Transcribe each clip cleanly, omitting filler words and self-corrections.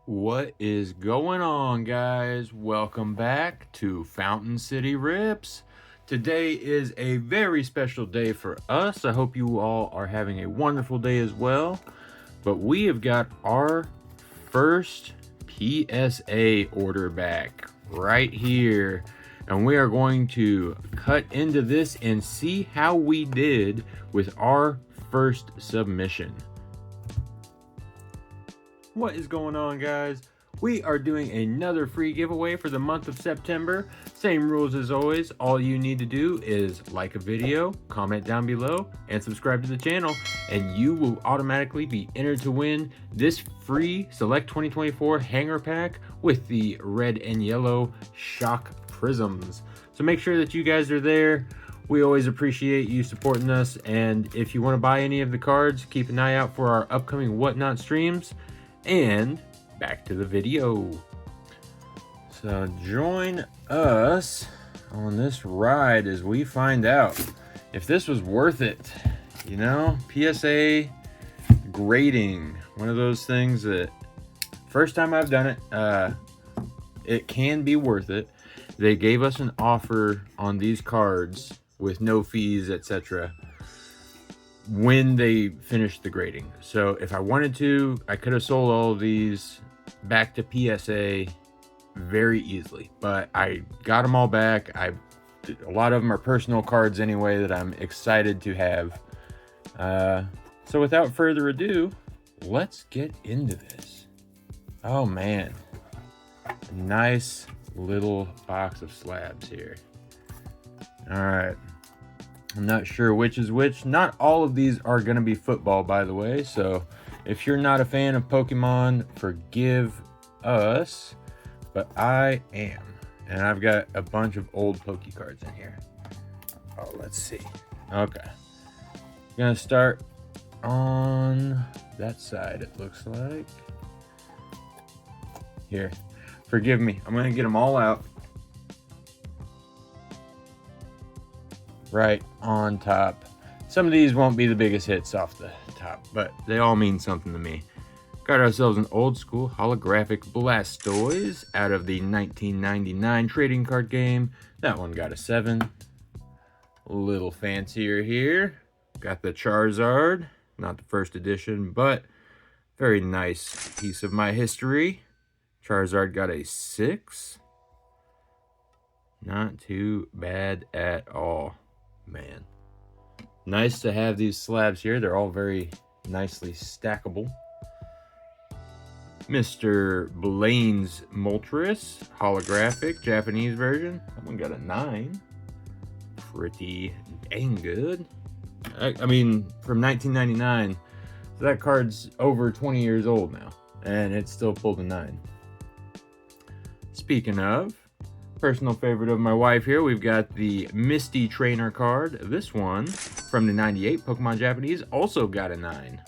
What is going on, guys? Welcome back to Fountain City Rips. Today is a very special day for us. I hope you all are having a wonderful day as well. But we have got our first PSA order back right here. And we are going to cut into this and see how we did with our first submission. What is going on, guys? We are doing another free giveaway for the month of September. Same rules as always. All you need to do is like a video, comment down below, and subscribe to the channel, and you will automatically be entered to win this free Select 2024 hanger pack with the red and yellow shock prisms. So make sure that you guys are there. We always appreciate you supporting us, and if you want to buy any of the cards, keep an eye out for our upcoming Whatnot streams. And back to the video. So join us on this ride as we find out if this was worth it. You know, PSA grading, one of those things that first time I've done it, it can be worth it. They gave us an offer on these cards with no fees, etc. when they finished the grading. So if I wanted to, I could have sold all of these back to PSA very easily, but I got them all back. A lot of them are personal cards anyway that I'm excited to have. So without further ado, let's get into this. Oh man, nice little box of slabs here. All right, I'm not sure which is which. Not all of these are going to be football, by the way. So if you're not a fan of Pokemon, forgive us. But I am. And I've got a bunch of old Poke cards in here. Oh, let's see. Okay. Going to start on that side, it looks like. Here. Forgive me. I'm going to get them all out. Right on top. Some of these won't be the biggest hits off the top, but they all mean something to me. Got ourselves an old school holographic Blastoise out of the 1999 trading card game. That one got a 7. A little fancier here. Got the Charizard, not the first edition, but very nice piece of my history. Charizard got a 6. Not too bad at all. Man, nice to have these slabs here. They're all very nicely stackable. Mr. Blaine's Moltres, holographic Japanese version. That one got a 9. Pretty dang good. I mean, from 1999. So that card's over 20 years old now, and it's still pulled a 9. Speaking of, personal favorite of my wife here, we've got the Misty Trainer card. This one from the 98 Pokemon Japanese also got a 9.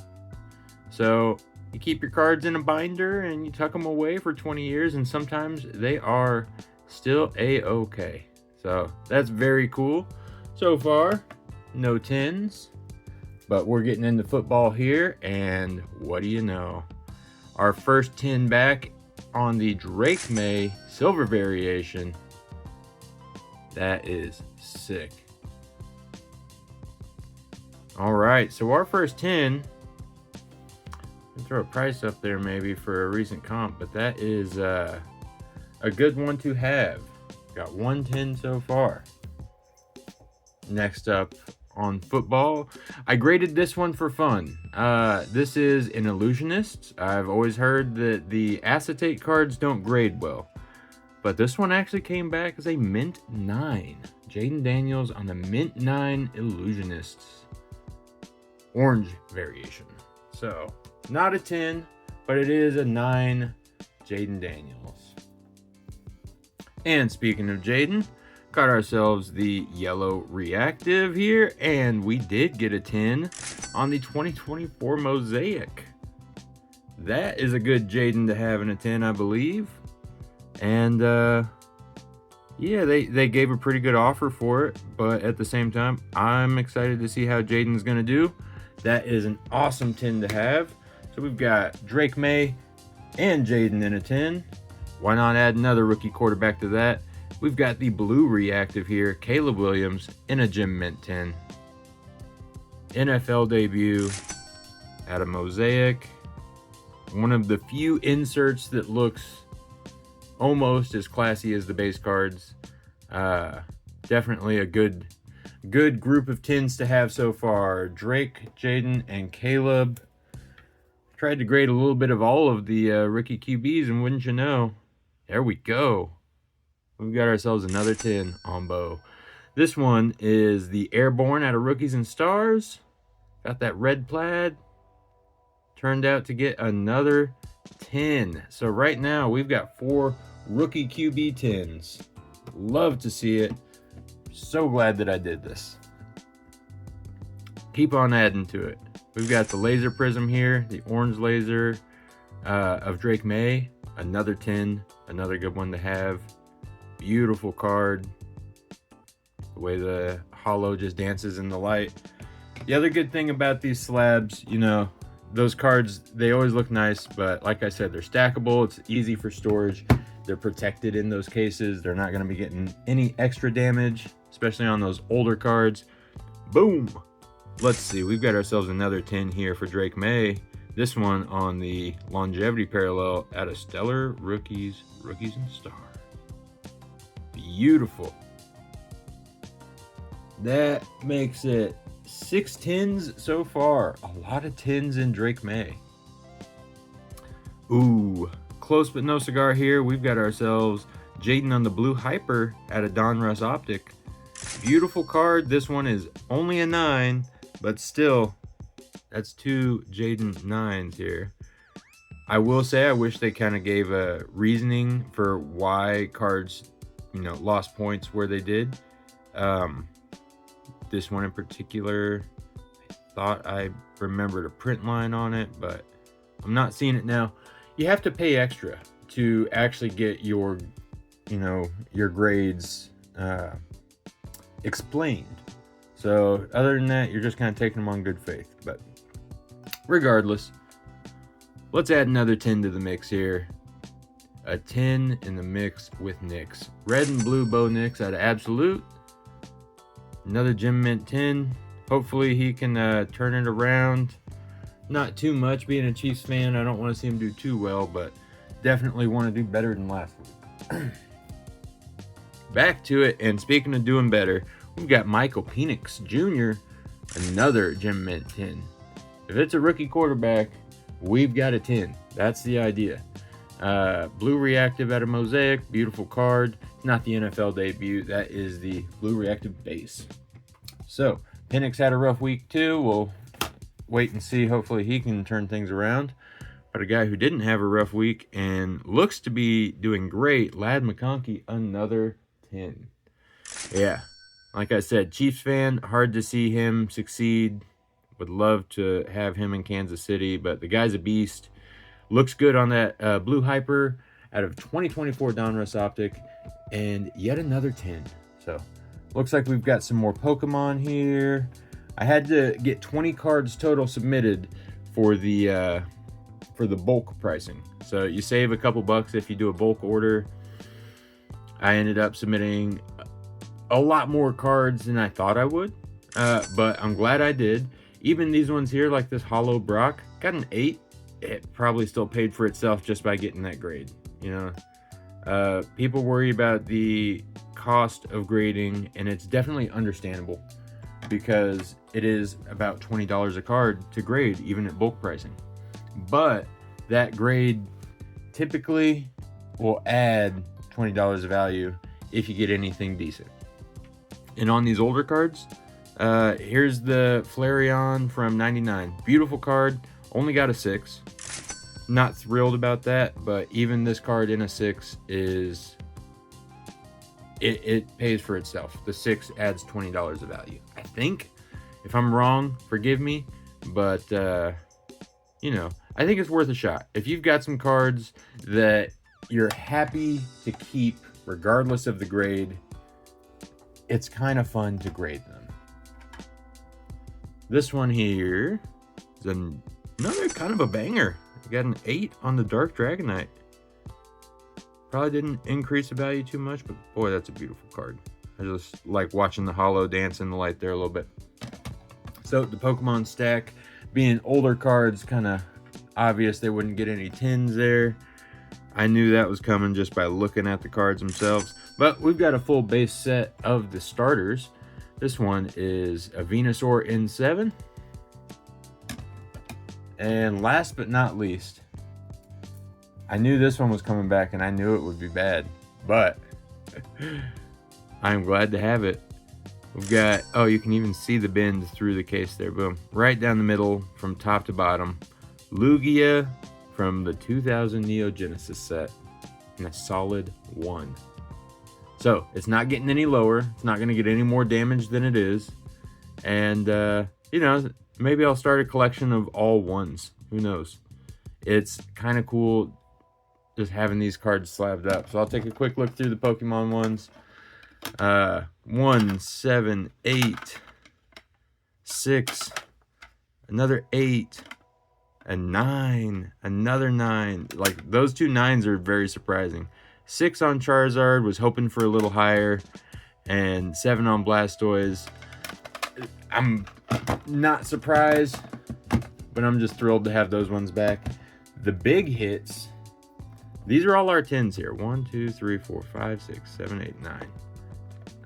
So you keep your cards in a binder and you tuck them away for 20 years, and sometimes they are still a-okay. So that's very cool. So far, no 10s, but we're getting into football here, and what do you know? Our first 10 back on the Drake May silver variation. That is sick. All right, so our first 10, throw a price up there maybe for a recent comp, but that is a good one to have. Got 110 so far. Next up on football, I graded this one for fun. This is an Illusionist. I've always heard that the acetate cards don't grade well, but this one actually came back as a Mint 9. Jaden Daniels on the Mint 9 Illusionists. Orange variation. So, not a 10, but it is a 9 Jaden Daniels. And speaking of Jaden, got ourselves the yellow reactive here, and we did get a 10 on the 2024 Mosaic. That is a good Jaden to have in a 10, I believe. And yeah, they gave a pretty good offer for it, but at the same time, I'm excited to see how Jaden's gonna do. That is an awesome 10 to have. So we've got Drake May, and Jaden in a 10. Why not add another rookie quarterback to that? We've got the blue reactive here, Caleb Williams in a Gem Mint 10. NFL debut out of Mosaic. One of the few inserts that looks almost as classy as the base cards. Definitely a good group of 10s to have so far. Drake, Jaden, and Caleb. Tried to grade a little bit of all of the rookie QBs, and wouldn't you know, there we go. We've got ourselves another 10 on Bo. This one is the Airborne out of Rookies and Stars. Got that red plaid. Turned out to get another 10. So right now we've got 4 rookie QB 10s. Love to see it. So glad that I did this. Keep on adding to it. We've got the laser prism here, the orange laser of Drake May. Another 10, another good one to have. Beautiful card. The way the hollow just dances in the light. The other good thing about these slabs, you know, those cards, they always look nice, but like I said, they're stackable. It's easy for storage. They're protected in those cases. They're not going to be getting any extra damage, especially on those older cards. Boom. Let's see. We've got ourselves another 10 here for Drake May. This one on the longevity parallel out of Stellar Rookies and Stars. Beautiful. That makes it 6 10s so far. A lot of 10s in Drake May. Ooh, close but no cigar here. We've got ourselves Jaden on the blue hyper out of Donruss Optic. Beautiful card. This one is only a 9, but still, that's 2 Jaden 9s here. I will say I wish they kind of gave a reasoning for why cards, you know, lost points where they did. This one in particular, I thought I remembered a print line on it, but I'm not seeing it now. You have to pay extra to actually get your, you know, your grades explained. So other than that, you're just kind of taking them on good faith. But regardless, let's add another 10 to the mix here. A 10 in the mix with Nix. Red and blue Bo Nix out of Absolute. Another Gem Mint 10. Hopefully he can turn it around. Not too much. Being a Chiefs fan, I don't want to see him do too well, but definitely want to do better than last week. Back to it, and speaking of doing better, we've got Michael Penix Jr., another Gem Mint 10. If it's a rookie quarterback, we've got a 10. That's the idea. Blue reactive out of Mosaic, beautiful card. It's not the NFL debut, that is the blue reactive base. So Penix had a rough week too. We'll wait and see. Hopefully he can turn things around. But a guy who didn't have a rough week and looks to be doing great, Ladd McConkey, another 10. Yeah, like I said, Chiefs fan, hard to see him succeed. Would love to have him in Kansas City, but the guy's a beast. Looks good on that blue hyper out of 2024 Donruss Optic, and yet another 10. So looks like we've got some more Pokemon here. I had to get 20 cards total submitted for the bulk pricing. So you save a couple bucks if you do a bulk order. I ended up submitting a lot more cards than I thought I would, but I'm glad I did. Even these ones here, like this Hollow Brock, got an 8. It probably still paid for itself just by getting that grade. You know, people worry about the cost of grading, and it's definitely understandable because it is about $20 a card to grade, even at bulk pricing. But that grade typically will add $20 of value if you get anything decent. And on these older cards, here's the Flareon from 99. Beautiful card. Only got a 6. Not thrilled about that, but even this card in a 6 is... It pays for itself. The 6 adds $20 of value, I think. If I'm wrong, forgive me. But, you know, I think it's worth a shot. If you've got some cards that you're happy to keep regardless of the grade, it's kind of fun to grade them. This one here is another kind of a banger. I got an 8 on the Dark Dragonite. Probably didn't increase the value too much, but boy, that's a beautiful card. I just like watching the holo dance in the light there a little bit. So the Pokemon stack, being older cards, kind of obvious they wouldn't get any 10s there. I knew that was coming just by looking at the cards themselves. But we've got a full base set of the starters. This one is a Venusaur N7. And last but not least, I knew this one was coming back and I knew it would be bad, but I'm glad to have it. We've got, oh, you can even see the bend through the case there, boom. Right down the middle from top to bottom. Lugia from the 2000 Neo Genesis set in a solid 1. So it's not getting any lower. It's not going to get any more damage than it is. And, you know, maybe I'll start a collection of all 1s. Who knows? It's kind of cool just having these cards slabbed up. So I'll take a quick look through the Pokemon ones. 1, 7, 8, 6, another 8, a 9, another 9. Like, those 2 9s are very surprising. 6 on Charizard, was hoping for a little higher, and 7 on Blastoise. I'm not surprised, but I'm just thrilled to have those ones back. The big hits, these are all our 10s here. 1, 2, 3, 4, 5, 6, 7, 8, 9.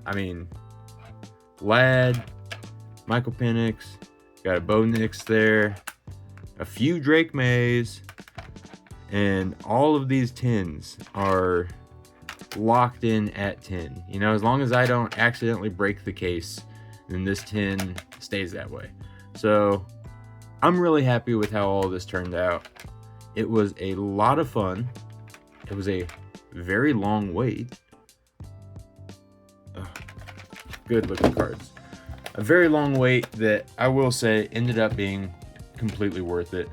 I mean, Lad, Michael Penix, got a Bo Nix there, a few Drake Mays, and all of these 10s are locked in at 10. You know, as long as I don't accidentally break the case, then this 10 stays that way. So I'm really happy with how all this turned out. It was a lot of fun. It was a very long wait. Good looking cards. A very long wait that I will say ended up being completely worth it.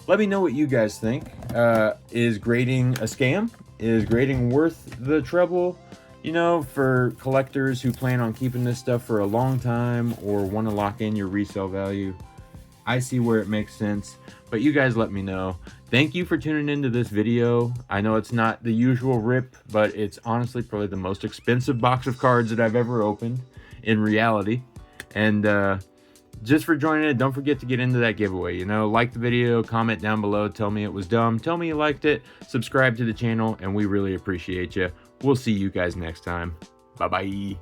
Let me know what you guys think. Is grading a scam? Is grading worth the trouble? You know, for collectors who plan on keeping this stuff for a long time or want to lock in your resale value, I see where it makes sense, but you guys let me know. Thank you for tuning into this video. I know it's not the usual rip, but it's honestly probably the most expensive box of cards that I've ever opened in reality. And just for joining it, don't forget to get into that giveaway. You know, like the video, comment down below, tell me it was dumb, tell me you liked it, subscribe to the channel, and we really appreciate you. We'll see you guys next time. Bye-bye.